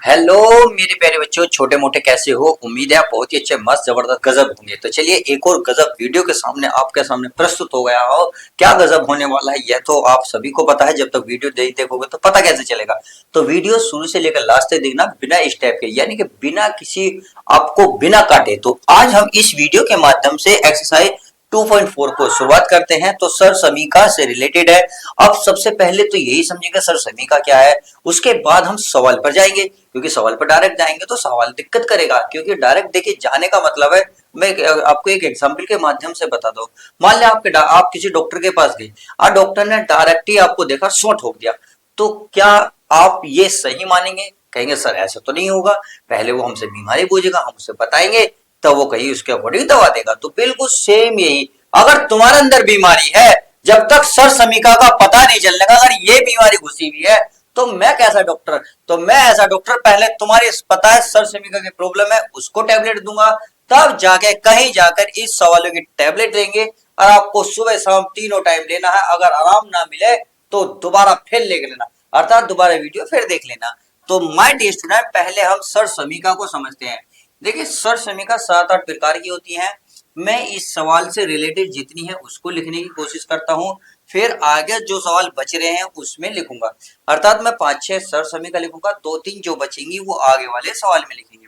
Hello मेरे प्यारे बच्चों, छोटे मोटे कैसे हो। उम्मीद है आप बहुत ही अच्छे, मस्त, जबरदस्त, गजब होंगे। तो चलिए एक और गजब वीडियो के सामने आपके सामने प्रस्तुत हो गया हो। क्या गजब होने वाला है यह तो आप सभी को पता है, जब तक वीडियो नहीं देखोगे तो पता कैसे चलेगा। तो वीडियो शुरू से लेकर लास्ट तक देखना, बिना स्टेप के, यानी कि बिना किसी आपको बिना काटे। तो आज हम इस वीडियो के माध्यम से एक्सरसाइज 2.4 को शुरुआत करते हैं। तो सर समीका से रिलेटेड है। अब सबसे पहले तो यही समझेंगे सर समीका क्या है, उसके बाद हम सवाल पर जाएंगे, क्योंकि सवाल पर डायरेक्ट जाएंगे तो सवाल दिक्कत करेगा। क्योंकि डायरेक्ट देखिए जाने का मतलब है, मैं आपको एक एग्जांपल के माध्यम से बता दो। मान लिया आप किसी डॉक्टर के पास गए और डॉक्टर ने डायरेक्ट ही आपको देखा, शॉट ठोक दिया, तो क्या आप ये सही मानेंगे? कहेंगे सर ऐसा तो नहीं होगा, पहले वो हमसे बीमारी पूछेगा, हम उसे बताएंगे, तब वो कहीं उसके अकॉर्डिंग दवा देगा। तो बिल्कुल सेम यही, अगर तुम्हारे अंदर बीमारी है, जब तक सर समीका का पता नहीं चलने का, अगर ये बीमारी घुसी हुई है, तो मैं कैसा डॉक्टर, तो मैं ऐसा डॉक्टर पहले तुम्हारी पता है सर समीका की प्रॉब्लम है, उसको टेबलेट दूंगा, तब जाके कहीं जाकर इस सवालों की टेबलेट देंगे। और आपको सुबह शाम तीनों टाइम लेना है। अगर आराम ना मिले तो दोबारा फिर ले लेना, अर्थात दोबारा वीडियो फिर देख लेना। तो माय डियर स्टूडेंट, पहले हम सर समीका को समझते हैं। देखिए सर समीका 7-8 प्रकार की होती है। मैं इस सवाल से रिलेटेड जितनी है उसको लिखने की कोशिश करता हूँ, फिर आगे जो सवाल बच रहे हैं उसमें लिखूंगा। अर्थात मैं 5-6 सर समीका लिखूंगा, 2-3 जो बचेंगी वो आगे वाले सवाल में लिखेंगे।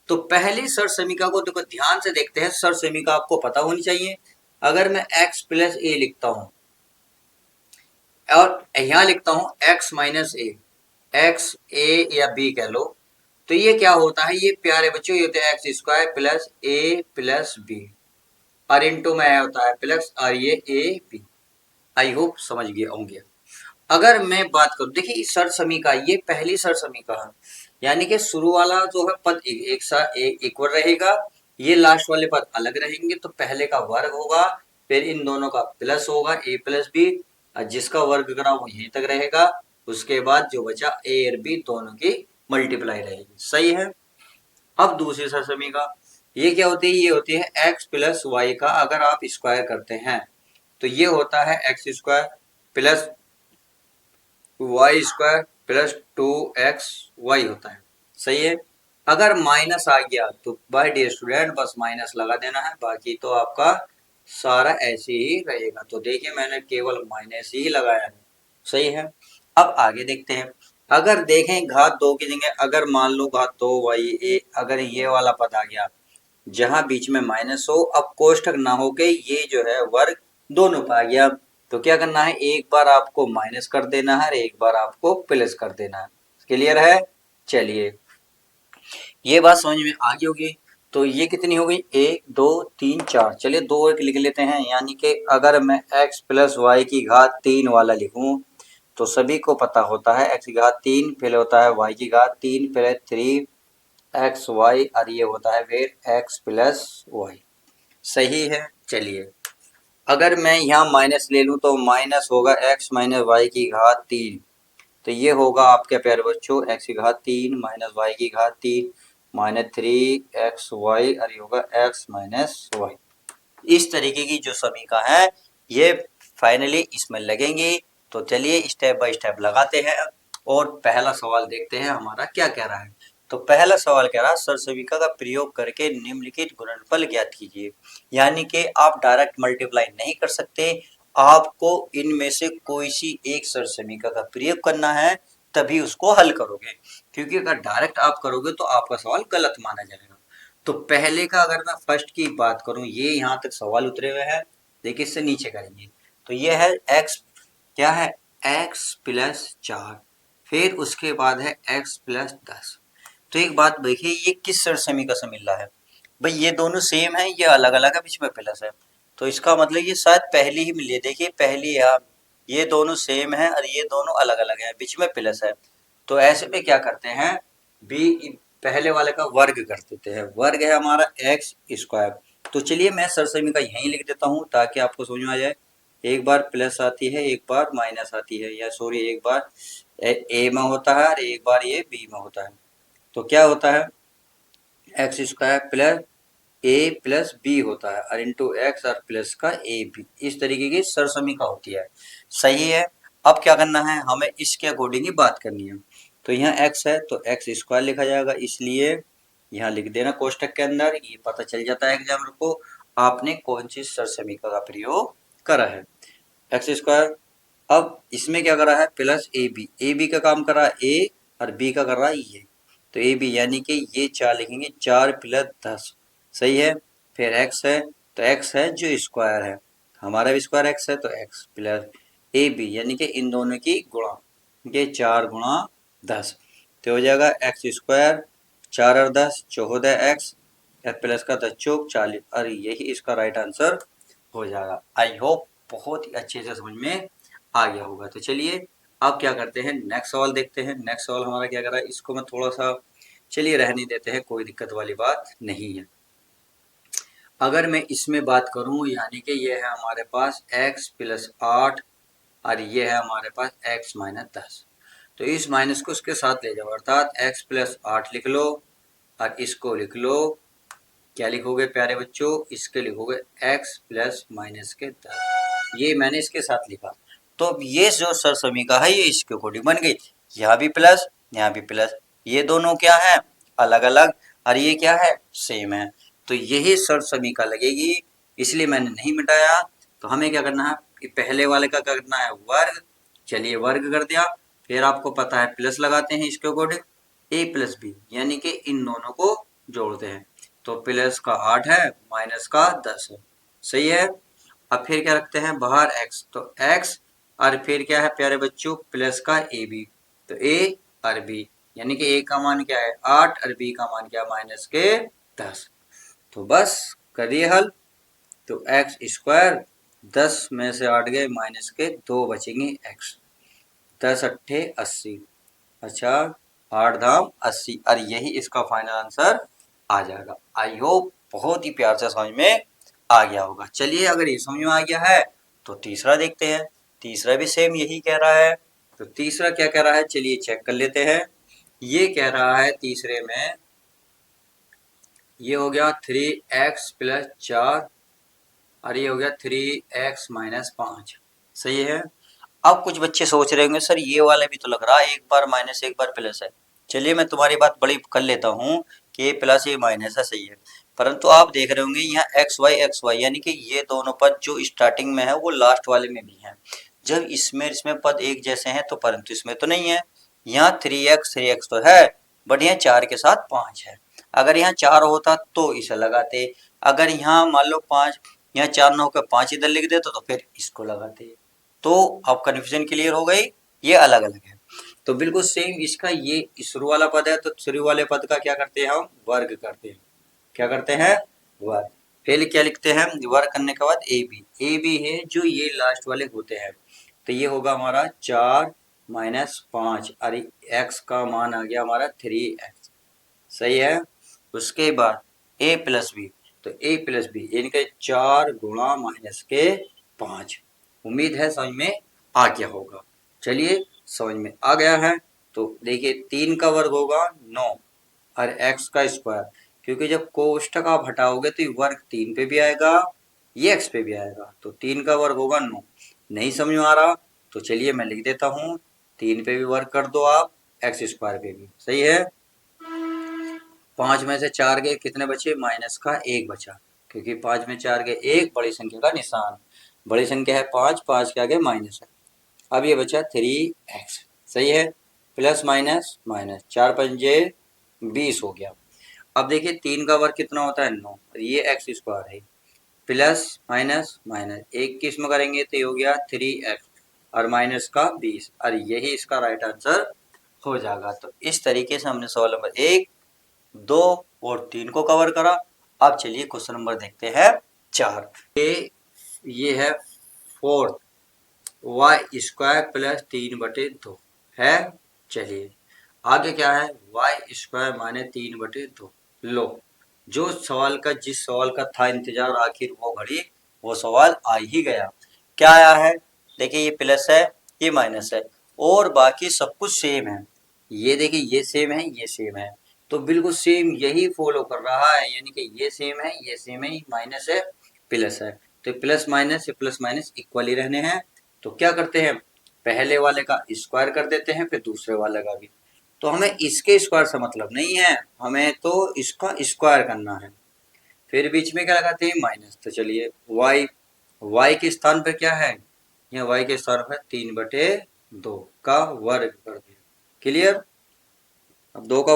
तो पहले सर समीका को देखो, ध्यान से देखते हैं। सर समीका आपको पता होनी चाहिए। अगर मैं x प्लस ए लिखता हूं और यहां लिखता हूं x माइनस ए, एक्स ए या बी कह लो, तो ये क्या होता है, ये प्यारे बच्चों ये होता है एक्स स्क्वायर प्लस ए प्लस बी, और इंटू में होता है प्लस, और ये ए बी। आई होप समझ गए होंगे। अगर मैं बात करूं, देखिए सर समीका, ये पहली सर समीका है, यानी कि शुरू वाला जो है पद एक सा इक्वल रहेगा, ये लास्ट वाले पद अलग रहेंगे। तो पहले का वर्ग होगा, फिर इन दोनों का प्लस होगा, ए प्लस बी, और जिसका वर्ग करा वो यहीं तक रहेगा। उसके बाद जो बचा ए और बी दोनों की मल्टीप्लाई रहेगी। सही है। अब दूसरी सर समीका, ये क्या होती है, ये होती है एक्स प्लस वाई का अगर आप स्क्वायर करते हैं, तो ये होता है X square plus Y square plus 2xy होता है। सही है। अगर माइनस आ गया तो बाय डियर स्टूडेंट बस माइनस लगा देना है, बाकी तो आपका सारा ऐसे ही रहेगा। तो देखिए मैंने केवल माइनस ही लगाया है। सही है। अब आगे देखते हैं। अगर देखें घात 2 की जगह, अगर मान लो घात 2y, अगर ये वाला पद आ गया जहां बीच में माइनस हो, अब कोष्ठक ना होके ये जो है वर्ग दोनों पे आ गया, तो क्या करना है, एक बार आपको माइनस कर देना है और एक बार आपको प्लस कर देना है। क्लियर है। चलिए ये बात समझ में आ गई होगी। तो ये कितनी हो गई, 1 2 3 4, चलिए 2 एक लिख लेते हैं। यानी कि अगर मैं x प्लस वाई की घात 3 वाला लिखूं, तो सभी को पता होता है x की घात 3 फिर होता है y की घात 3 फिर 3xy, और ये होता है फिर x प्लस वाई। सही है। चलिए अगर मैं यहाँ माइनस ले लूँ तो माइनस होगा x माइनस वाई की घात 3, तो ये होगा आपके प्यारे बच्चों x की घात 3 माइनस वाई की घात 3 माइनस 3xy, और ये होगा x माइनस वाई। इस तरीके की जो समीका है ये फाइनली इसमें लगेंगे। तो चलिए स्टेप बाय स्टेप लगाते हैं और पहला सवाल देखते हैं हमारा क्या कह रहा है। तो पहला सवाल कह रहा है सर समीका का प्रयोग करके निम्नलिखित गुणनफल ज्ञात कीजिए। यानी कि आप डायरेक्ट मल्टीप्लाई नहीं कर सकते, आपको इनमें से कोई सी एक सर समीका का प्रयोग करना है, तभी उसको हल करोगे। क्योंकि अगर डायरेक्ट आप करोगे तो आपका सवाल गलत माना जाएगा। तो पहले का अगर मैं फर्स्ट की बात करूं, ये यहाँ तक सवाल उतरे हुए हैं, देखिए इससे नीचे करेंगे। तो ये है x, क्या है, x प्लस 4, फिर उसके बाद है x प्लस 10। तो एक बात देखिए, ये किस सर समीका से मिल रहा है भाई, ये दोनों सेम है, ये अलग अलग है, बीच में प्लस है, तो इसका मतलब ये शायद पहली ही मिली है। देखिए पहली है, ये दोनों सेम है और ये दोनों अलग अलग है, बीच में प्लस है। तो ऐसे में क्या करते हैं, बी पहले वाले का वर्ग कर देते हैं। वर्ग है हमारा एक्स स्क्वायर। तो चलिए मैं सर समीका यहीं लिख देता हूँ ताकि आपको समझ में आ जाए। एक बार प्लस आती है, एक बार माइनस आती है, या सॉरी एक बार ए में होता है और एक बार ये बी में होता है। तो क्या होता है, एक्स स्क्वायर प्लस ए प्लस बी होता है, और इंटू एक्स और प्लस का ए बी, इस तरीके की सर समीका होती है। सही है। अब क्या करना है, हमें इसके अकॉर्डिंग ही बात करनी है। तो यहाँ x है तो x स्क्वायर लिखा जाएगा, इसलिए यहाँ लिख देना कोष्टक के अंदर। ये पता चल जाता है एग्जामिनर को आपने कौन सी सरसमीका का प्रयोग करा है। एक्स स्क्वायर, अब इसमें क्या करा है प्लस ए बी का काम कर रहा है ए और बी का कर रहा है ये, तो ए बी यानी कि ये 4 लिखेंगे, 4 प्लस 10 सही है। फिर एक्स है तो एक्स है जो स्क्वायर है, हमारा भी स्क्वायर एक्स है तो एक्स प्लस ए बी यानी कि इन दोनों की गुणा, ये 4 गुणा 10 तो हो जाएगा एक्स स्क्वायर 4 और 10 14 एक्स प्लस का 10 चौक 40 और यही इसका राइट आंसर हो जाएगा। आई होप बहुत ही अच्छे से समझ में आ गया होगा। तो चलिए अब क्या करते हैं, नेक्स्ट सवाल देखते हैं। नेक्स्ट सवाल हमारा क्या कर रहा है, इसको मैं थोड़ा सा चलिए रहने देते हैं, कोई दिक्कत वाली बात नहीं है। अगर मैं इसमें बात करूं यानी कि ये है हमारे पास x प्लस 8 और ये है हमारे पास x माइनस 10, तो इस माइनस को उसके साथ ले जाओ, अर्थात x प्लस 8 लिख लो और इसको लिख लो, क्या लिखोगे प्यारे बच्चों, इसके लिखोगे x प्लस माइनस के 10, ये मैंने इसके साथ लिखा। तो अब ये जो सरसमीका है ये इसके अकॉर्डिंग बन गई, यहाँ भी प्लस यहाँ भी प्लस, ये दोनों क्या है अलग अलग और ये क्या है सेम है, तो यही सरसमीका लगेगी, इसलिए मैंने नहीं मिटाया। तो हमें क्या करना है, पहले वाले का करना है वर्ग, चलिए वर्ग कर दिया, फिर आपको पता है प्लस लगाते हैं इसके अकॉर्डिंग a प्लस बी यानी कि इन दोनों को जोड़ते हैं, तो प्लस का 8 है माइनस का 10 है सही है। अब फिर क्या रखते हैं बाहर x, तो x और फिर क्या है प्यारे बच्चों प्लस का ए बी, तो a और b यानी कि a का मान क्या है 8 और b का मान क्या माइनस के 10, तो बस करिए हल। तो एक्स स्क्वायर 10 में से 8 गए माइनस के 2 बचेंगे x, 10 अट्ठे 80, अच्छा 8 धाम 80 और यही इसका फाइनल आंसर आ जाएगा। आई होप बहुत ही प्यार से समझ में आ गया होगा। चलिए अगर ये समझ में आ गया है तो तीसरा देखते हैं, तीसरा भी सेम यही कह रहा है। तो तीसरा क्या कह रहा है चलिए चेक कर लेते हैं। ये कह रहा है तीसरे में, ये हो गया 3x प्लस 4 और ये हो गया 3x माइनस 5 सही है। अब कुछ बच्चे सोच रहे होंगे सर ये वाला भी तो लग रहा है एक बार माइनस एक बार प्लस है, चलिए मैं तुम्हारी बात बड़ी कर लेता हूँ कि ये प्लस ये माइनस है सही है, परंतु आप देख रहे होंगे यहाँ एक्स वाई यानी कि ये दोनों पद जो स्टार्टिंग में है वो लास्ट वाले में भी है, जब इसमें पद एक जैसे हैं तो परंतु इसमें तो नहीं है। यहाँ 3x तो है बट यहाँ 4 के साथ 5 है, अगर यहाँ 4 होता तो इसे लगाते, अगर यहाँ मान लो 5 यहाँ 4 न होकर 5 इधर लिख देते तो फिर इसको लगाते, तो अब कन्फ्यूजन क्लियर हो गई, ये अलग अलग है। तो बिल्कुल सेम इसका ये शुरू वाला पद है तो शुरू वाले पद का क्या करते हैं हम वर्ग करते हैं, क्या करते हैं वर्ग, फिर क्या लिखते हैं वर्ग करने के बाद ए बी है जो ये लास्ट वाले होते हैं, तो ये होगा हमारा 4 माइनस 5 और एक्स का मान आ गया हमारा 3x सही है। उसके बाद a प्लस बी, तो a प्लस बी यानी कि 4 गुणा माइनस के 5, उम्मीद है समझ में आ गया होगा। चलिए समझ में आ गया है तो देखिए 3 का वर्ग होगा 9 और x का स्क्वायर, क्योंकि जब कोष्टक आप हटाओगे तो वर्ग 3 पे भी आएगा ये x पे भी आएगा, तो 3 का वर्ग होगा 9, नहीं समझ में आ रहा तो चलिए मैं लिख देता हूँ 3 पे भी वर्ग कर दो आप एक्स स्क्वायर पे भी सही है। 5 में से 4 गए कितने बचे माइनस का 1 बचा, क्योंकि 5 में 4 गए 1 बड़ी संख्या का निशान, बड़ी संख्या है 5, 5 के आगे माइनस है, अब ये बचा 3x सही है, प्लस माइनस माइनस 4 पंजे 20 हो गया। अब देखिए 3 का वर्ग कितना होता है 9, ये एक्स स्क्वायर है, प्लस माइनस माइनस एक किस में करेंगे तो ये हो गया 3x और माइनस का 20 और यही इसका राइट आंसर हो जाएगा। तो इस तरीके से हमने सवाल नंबर 1, 2 और 3 को कवर करा। अब चलिए क्वेश्चन नंबर देखते हैं 4, ये है 4 वाई स्क्वायर प्लस 3/2 है। चलिए आगे क्या है वाई स्क्वायर माने 3/2, लो जो सवाल का जिस सवाल का था इंतजार आखिर वो घड़ी वो सवाल आ ही गया। क्या आया है देखिए, ये प्लस है ये माइनस है और बाकी सब कुछ सेम है, ये देखिए ये सेम है ये सेम है, तो बिल्कुल सेम यही फॉलो कर रहा है, यानी कि ये सेम है ये सेम है, माइनस है प्लस है, तो प्लस माइनस इक्वल ही रहने हैं। तो क्या करते हैं पहले वाले का स्क्वायर कर देते हैं फिर दूसरे वाले का भी, तो हमें इसके स्क्वायर से मतलब नहीं है, हमें तो इसका स्क्वायर करना है। फिर बीच में क्या लगाते हैं माइनस, तो चलिए y के स्थान पे क्या है, यहाँ y के स्थान पे 3/2 का वर्ग कर दिया। क्लियर। अब 2 का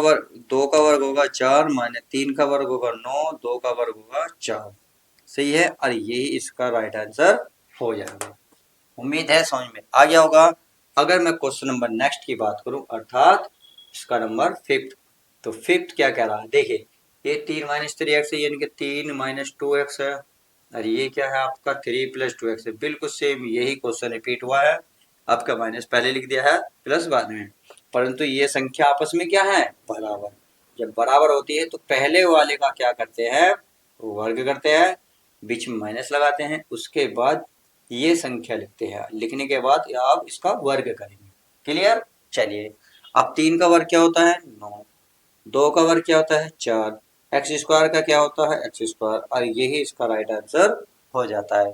वर्ग होगा 4, माइनस 3 का वर्ग होगा 9, 2 का वर्ग होगा 4। सही है, और यही इसका राइट आंसर हो जाएगा। उम्मीद है समझ में आ गया होगा। अगर मैं क्वेश्चन नंबर नेक्स्ट की बात करूं, अर्थात इसका नंबर 5th, तो 5th क्या कह रहा है, देखिए ये 3 - 3x है, यानी कि 3 - 2x है, और ये क्या है आपका 3 + 2x है। बिल्कुल सेम यही क्वेश्चन रिपीट हुआ है, आपका माइनस पहले लिख दिया है, प्लस बाद में, परंतु ये संख्या आपस में क्या है, बराबर। जब बराबर होती है तो पहले वाले का क्या करते हैं, वर्ग करते हैं, बीच में माइनस लगाते हैं, उसके बाद ये संख्या लिखते हैं, लिखने के बाद आप इसका वर्ग करेंगे। क्लियर। चलिए, अब 3 का वर्ग क्या होता है 9, 2 का वर्ग क्या होता है 4, एक्स स्क्वायर का क्या होता है एक्स स्क्वायर, और यही इसका राइट आंसर हो जाता है।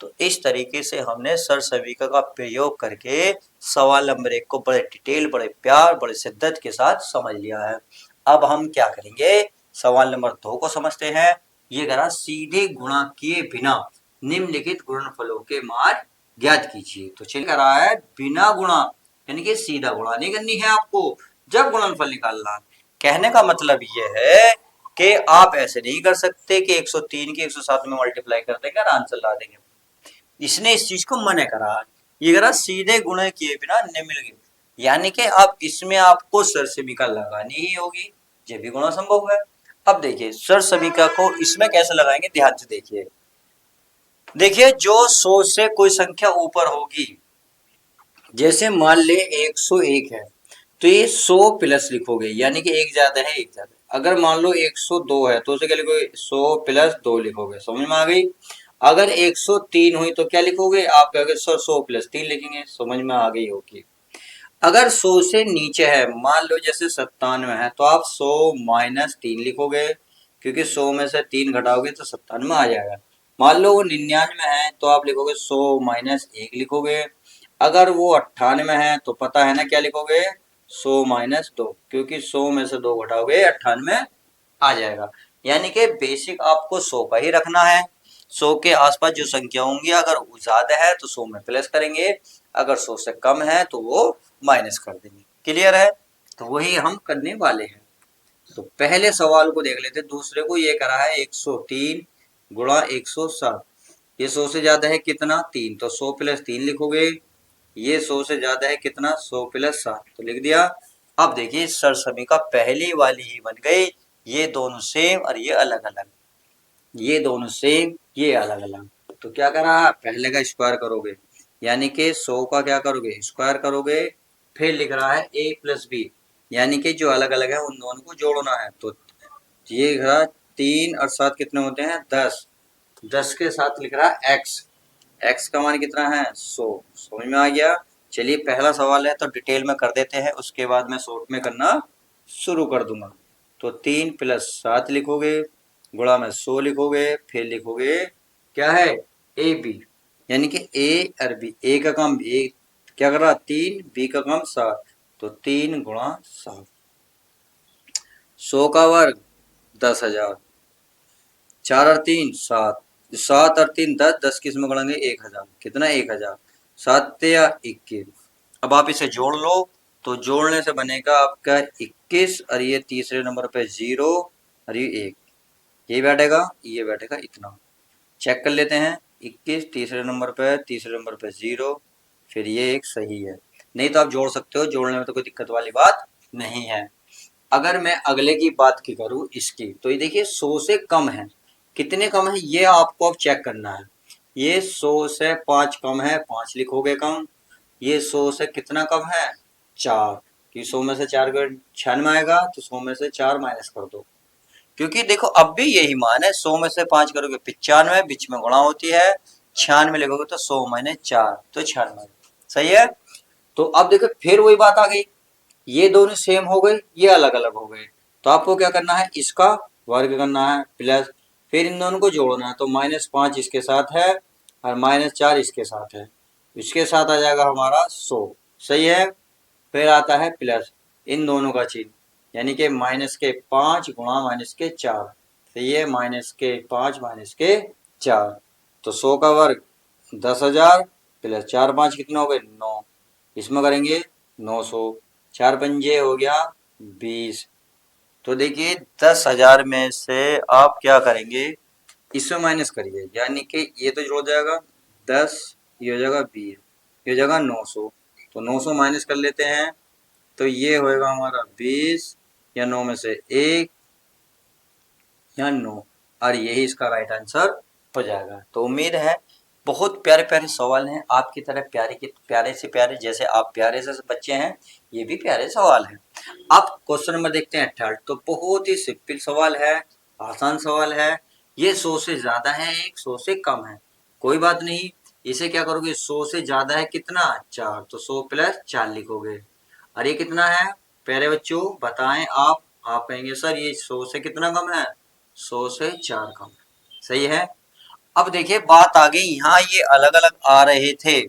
तो इस तरीके से हमने सरसमीकरण का प्रयोग करके सवाल नंबर 1 को बड़े डिटेल, बड़े प्यार, बड़े शिद्दत के साथ समझ लिया है। अब हम क्या करेंगे, सवाल नंबर 2 को समझते हैं। ये करा सीधे गुणा किए बिना निम्नलिखित गुणनफलों के मान ज्ञात कीजिए। तो चल कर रहा है बिना गुणा, यानी कि सीधा गुणा नहीं करनी है आपको, जब गुणनफल निकालना। कहने का मतलब ये है कि आप ऐसे नहीं कर सकते कि 103 के 107 में मल्टीप्लाई कर देंगे और आंसर ला देंगे। इसने इस चीज को मना करा, ये करा सीधे गुणा किए बिना निम्नलिखित, यानी कि अब इसमें आपको सरसमीका लगानी ही होगी, ये भी गुणा संभव है। अब देखिए सरसमीका को इसमें कैसे लगाएंगे, ध्यान से देखिए। देखिए जो 100 से कोई संख्या ऊपर होगी, जैसे मान ले 101 है, तो ये 100 प्लस लिखोगे, यानी कि एक ज्यादा है एक ज्यादा है। अगर मान लो 102 है तो उसे क्या लिखोगे 100 + 2 लिखोगे। समझ में आ गई। अगर 103 हुई तो क्या लिखोगे आप, कहोगे 100 + 3 लिखेंगे। समझ में आ गई होगी। अगर 100 से नीचे है, मान लो जैसे 97 है, तो आप 100 - 3 लिखोगे, क्योंकि 100 में से 3 घटाओगे तो 97 आ जाएगा। मान लो वो 99 है तो आप लिखोगे 100 - 1 लिखोगे। अगर वो 98 है तो पता है ना क्या लिखोगे 100 - 2, क्योंकि 100 में से 2 घटाओगे 98 आ जाएगा। यानी कि बेसिक आपको 100 का ही रखना है। 100 के आसपास जो संख्या होंगी, अगर ज्यादा है तो 100 में प्लस करेंगे, अगर 100 से कम है तो वो माइनस कर देंगे। क्लियर है। तो वही हम करने वाले हैं। तो पहले सवाल को देख लेते, दूसरे को ये करा है 103 गुणा 107। ये 100 से ज्यादा है कितना 3, तो 100 + 3 लिखोगे। ये 100 से ज्यादा है कितना 100 + 7, तो लिख दिया। अब देखिए सरसमीका पहली वाली ही बन गई, ये दोनों सेम और ये अलग अलग, ये दोनों सेम ये अलग अलग। तो क्या करा, पहले का स्क्वायर करोगे, यानी कि 100 का क्या करोगे स्क्वायर करोगे। फिर लिख रहा है a + b, यानी कि जो अलग अलग है उन दोनों को जोड़ना है। तो ये 3 और 7 कितने होते हैं 10, 10 के साथ लिख रहा है x का मान कितना है 100। समझ में आ गया। चलिए पहला सवाल है तो डिटेल में कर देते हैं, उसके बाद मैं शॉर्ट में करना शुरू कर दूंगा। तो 3 + 7 लिखोगे, गुणा में 100 लिखोगे, फिर लिखोगे क्या है ए बी, यानी कि ए और बी, ए का काम ए क्या कर रहा 3, बी का काम 7, तो 3 × 7, 100 का वर्ग 10,000, 4 और 3 7, 7 और 3 10, 10 किस में गणेंगे 1000, कितना 1000, 7 या 21। अब आप इसे जोड़ लो, तो जोड़ने से बनेगा आपका 21, और ये तीसरे नंबर पे 0 और ये 1, ये बैठेगा इतना। चेक कर लेते हैं, 21 तीसरे नंबर पे, तीसरे नंबर पे 0, फिर ये एक सही है। नहीं तो आप जोड़ सकते हो, जोड़ने में तो कोई दिक्कत वाली बात नहीं है। अगर मैं अगले की बात की करूं इसकी, तो ये देखिए 100 से कम है, कितने कम है ये आपको अब चेक करना है। ये 100 से 5 कम है, 5 लिखोगे कम। ये 100 से कितना कम है 4, कि 100 में से 4 का 96 आएगा, तो 100 में से 4 माइनस कर दो, क्योंकि देखो अब भी यही मान है। 100 में से 5 करोगे 95, बीच में गुणा होती है, 96 लिखोगे तो 100 - 4 तो 96। सही है। तो अब देखो फिर वही बात आ गई, ये दोनों सेम हो गए, ये अलग अलग हो गए, तो आपको क्या करना है इसका वर्ग करना है प्लस, फिर इन दोनों को जोड़ना है। तो -5 इसके साथ है और -4 इसके साथ है, इसके साथ आ जाएगा हमारा 100। सही है। फिर आता है प्लस, इन दोनों का चिन्ह, यानी कि -5 गुणा -4, तो ये -5 -4, तो 100 का वर्ग 10,000 प्लस 4 5 कितने हो गए 9, इसमें करेंगे 900, 4 पंजे हो गया 20। तो देखिए 10,000 में से आप क्या करेंगे, इसमें माइनस करिए, यानी कि ये तो हो जाएगा 10, ये हो जाएगा 20, ये हो जाएगा 900, तो 900 माइनस कर लेते हैं, तो ये होएगा हमारा 20 या 9 में से 1 या 9, और यही इसका राइट आंसर हो जाएगा। तो उम्मीद है बहुत प्यारे प्यारे सवाल हैं आपकी तरह, प्यारे के प्यारे से प्यारे, जैसे आप प्यारे से बच्चे हैं ये भी प्यारे सवाल हैं। अब क्वेश्चन नंबर देखते हैं थर्ड, तो बहुत ही सिंपल सवाल है, आसान सवाल है, ये 100 से ज्यादा है, 100 से कम है, कोई बात नहीं, इसे क्या करोगे, 100 से ज्यादा है कितना 4, तो 100 प्लस 4 लिखोगे, और ये कितना है प्यारे बच्चों बताएं आप कहेंगे सर ये 100 से कितना कम है, 100 से 4 कम है, सही है। अब देखिए बात आ गई, यहाँ ये अलग अलग आ रहे थे,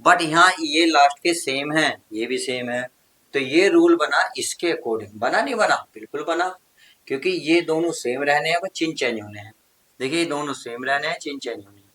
बट यहाँ ये लास्ट के सेम है, ये भी सेम है, तो ये रूल बना इसके अकॉर्डिंग, बना नहीं बना, बिल्कुल बना, क्योंकि ये दोनों सेम रहने हैं, बस चिन्ह चेंज होने हैं। देखिए ये दोनों सेम रहने हैं, चिन्ह चेंज होने हैं,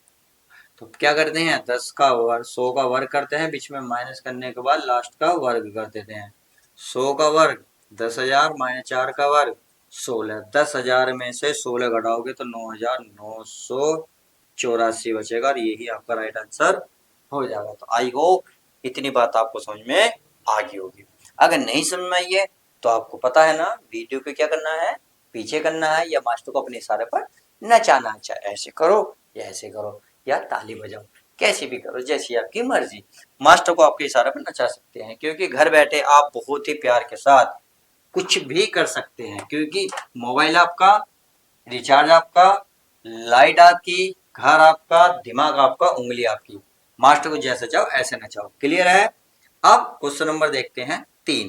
तो क्या करते हैं 10 का वर्ग 100 का वर्ग करते हैं, बीच में माइनस करने के बाद लास्ट का वर्ग कर देते हैं, 100 का वर्ग 10,000 माइनस 4 का वर्ग 16, 10,000 में से 16 घटाओगे तो 9,984 बचेगा, और यही आपका राइट आंसर हो जाएगा। तो आई होप इतनी बात आपको समझ में आ गई होगी, अगर नहीं समझ में आई है तो आपको पता है ना वीडियो को क्या करना है, पीछे करना है, या मास्टर को अपने इशारे पर नचाना, अच्छा ऐसे करो या ऐसे करो या ताली बजाओ, कैसे भी करो जैसी आपकी मर्जी, मास्टर को आपके इशारे पर नचा सकते हैं, क्योंकि घर बैठे आप बहुत ही प्यार के साथ कुछ भी कर सकते हैं, क्योंकि मोबाइल आपका, रिचार्ज आपका, लाइट आपकी, घर आपका, दिमाग आपका, उंगली आपकी, मास्टर को जैसे चाहो ऐसे नचाओ, क्लियर है। अब क्वेश्चन नंबर देखते हैं 3,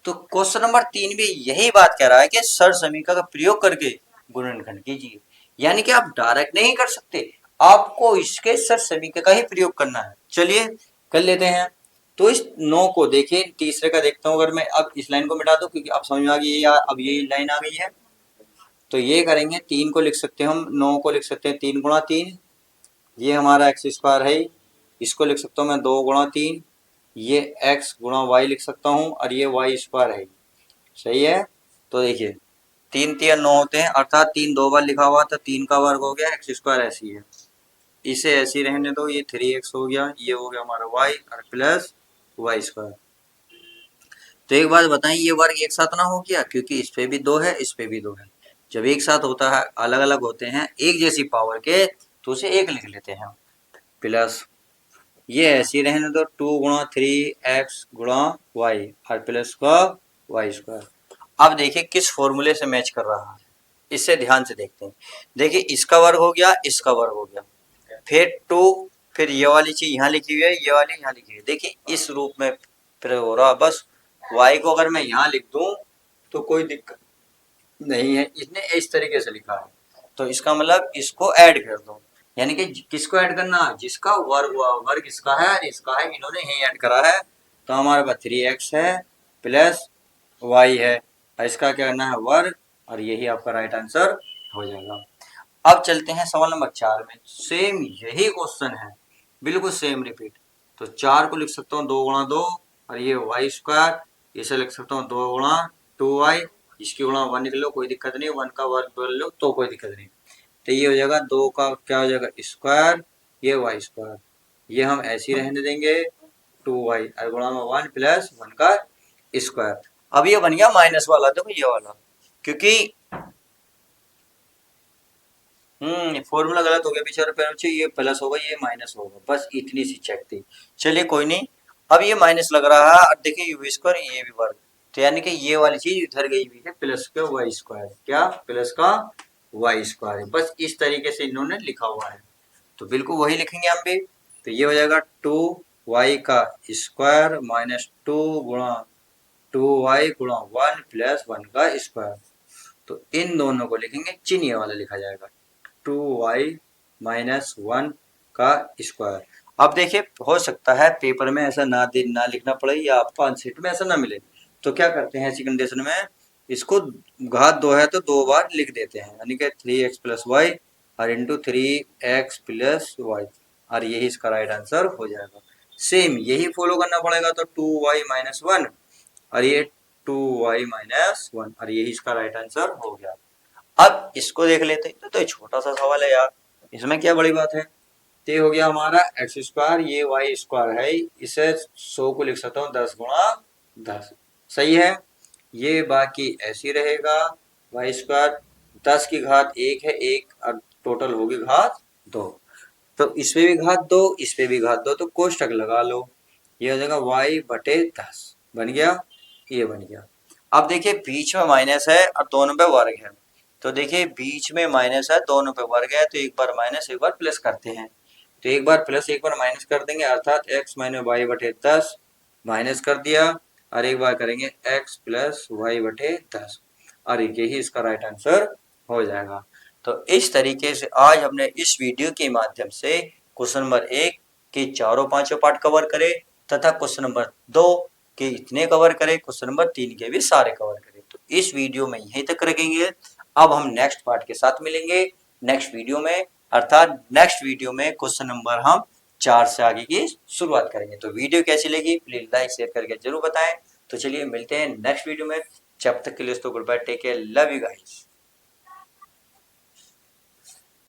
तो क्वेश्चन नंबर 3 भी यही बात कह रहा है कि सर समीकरण का प्रयोग करके गुणनखंड कीजिए, यानी कि आप डायरेक्ट नहीं कर सकते, आपको इसके सर समीकरण का ही प्रयोग करना है। चलिए कर लेते हैं, तो इस 9 को देखिए, तीसरे का देखता हूं, अगर मैं अब इस लाइन को मिटा दूं क्योंकि अब समझ में आ गई है, अब ये लाइन आ गई है, तो ये करेंगे 3 को लिख सकते हैं हम, 9 को लिख सकते हैं 3 गुणा 3, ये हमारा एक्स स्क्वायर है, इसको लिख सकता हूँ मैं 2 गुणा 3, ये x गुणा वाई लिख सकता हूँ, और ये वाई स्क्वायर है, सही है। तो देखिए 3 3 9 होते हैं, अर्थात 3 दो बार लिखा हुआ था, 3 का वर्ग हो गया, एक्स स्क्वायर ऐसी है, इसे ऐसी रहने दो, ये 3x हो गया, ये हो गया हमारा y और प्लस वाई स्क्वायर। तो एक बात बताएं, ये वर्ग एक साथ ना हो गया, क्योंकि इस पे भी 2 है, इस पे भी 2 है, जब एक साथ होता है अलग अलग होते हैं एक जैसी पावर के, तो उसे एक लिख लेते हैं, प्लस ये ऐसी रहने दो 2 गुणा 3x गुणा वाई और प्लस का वाई स्क्वायर। अब देखिए किस फॉर्मूले से मैच कर रहा है, इससे ध्यान से देखते हैं, देखिए इसका वर्ग हो गया, इसका वर्ग हो गया, फिर 2, फिर ये वाली चीज यहाँ लिखी हुई है, ये वाली यहाँ लिखी हुई है, देखिए इस रूप में प्रयोग हो रहा, बस y को अगर मैं यहाँ लिख दूं तो कोई दिक्कत नहीं है, इसने इस तरीके से लिखा है, तो इसका मतलब इसको ऐड कर दो, यानी कि किसको ऐड करना, जिसका वर्ग हुआ, वर्ग इसका है और इसका है, इन्होंने ही ऐड करा है, तो हमारे पास 3x है प्लस y है, और इसका क्या करना है वर्ग, और यही आपका राइट आंसर हो जाएगा। अब चलते हैं सवाल नंबर 4 में, सेम यही क्वेश्चन है, बिल्कुल सेम रिपीट, तो 4 को लिख सकता हूँ 2 गुणा 2, और ये वाई स्क्वायर, इसे लिख सकता हूँ 2 गुणा 2y, इसकी गुणा 1 निकल लो कोई दिक्कत नहीं, 1 का वर्ग कर लो तो कोई दिक्कत नहीं, तो ये हो जाएगा 2 का क्या हो जाएगा स्क्वायर, ये वाई स्क्वायर, ये हम ऐसे ही रहने देंगे 2y और गुणा में 1 प्लस 1 का स्क्वायर। अब ये बन गया माइनस वाला, देखो ये वाला, क्योंकि फॉर्मूला गलत हो गया बेचारे पे, ये प्लस होगा ये माइनस होगा, बस इतनी सी चेक थी, चलिए कोई नहीं। अब ये माइनस लग रहा है, अब देखिए यू स्क्वायर ये भी वर्ग, तो यानी कि ये वाली चीज इधर गई हुई है, प्लस का वाई स्क्वायर, क्या प्लस का वाई स्क्वायर है, बस इस तरीके से इन्होंने लिखा हुआ है, तो बिल्कुल वही लिखेंगे हम भी, तो ये हो जाएगा 2y का स्क्वायर माइनस 2 गुणा 2y गुणा 1 प्लस 1 का स्क्वायर, तो इन दोनों को लिखेंगे, चिन्ह वाला लिखा जाएगा 2y माइनस 1 का स्क्वायर। अब देखिए हो सकता है पेपर में ऐसा ना लिखना पड़े, या आपको आंसर शीट में ऐसा ना मिले, तो क्या करते हैं ऐसी कंडीशन में, इसको घात 2 है तो 2 बार लिख देते हैं, यानी कि 3x प्लस वाई और इंटू 3x प्लस वाई, और यही इसका राइट आंसर हो जाएगा। सेम यही फॉलो करना पड़ेगा, तो 2y माइनस 1 और ये 2y माइनस 1, और यही इसका राइट आंसर हो गया। अब इसको देख लेते हैं, तो ये छोटा सा सवाल है यार, इसमें क्या बड़ी बात है। तो ये हो गया हमारा एक्स स्क्वायर, ये वाई स्क्वायर है, इसे 100 को लिख सकता हूँ 10 गुणा 10, सही है। ये बाकी ऐसी रहेगा, वाई स्क्वायर 10 की घात 1 है, 1 और टोटल होगी घात 2, तो इस पे भी घात 2, इस पे भी घात 2, तो कोष्टक लगा लो, ये हो जाएगा वाई बटे 10 बन गया, ये बन गया। अब देखिए बीच में माइनस है और दोनों पे वर्ग है, तो देखिए बीच में माइनस है दोनों पे वर्ग है, तो एक बार माइनस एक बार प्लस करते हैं, तो एक बार प्लस एक बार माइनस कर देंगे, अर्थात x माइनस वाई बटे 10 माइनस कर दिया, और एक बार करेंगे x प्लस वाई बटे 10, और यही इसका राइट आंसर हो जाएगा। तो इस तरीके से आज हमने इस वीडियो के माध्यम से क्वेश्चन नंबर 1 के चारों पांचों पार्ट कवर करे, तथा क्वेश्चन नंबर 2 के इतने कवर करे, क्वेश्चन नंबर 3 के भी सारे कवर करे। तो इस वीडियो में यहीं तक रखेंगे, अब हम नेक्स्ट पार्ट के साथ मिलेंगे नेक्स्ट वीडियो में, अर्थात नेक्स्ट वीडियो में क्वेश्चन नंबर हम 4 से आगे की शुरुआत करेंगे। तो वीडियो कैसी लगी प्लीज लाइक शेयर करके जरूर बताएं। तो चलिए मिलते हैं नेक्स्ट वीडियो में, जब तक के लिए goodbye, take care, love you guys.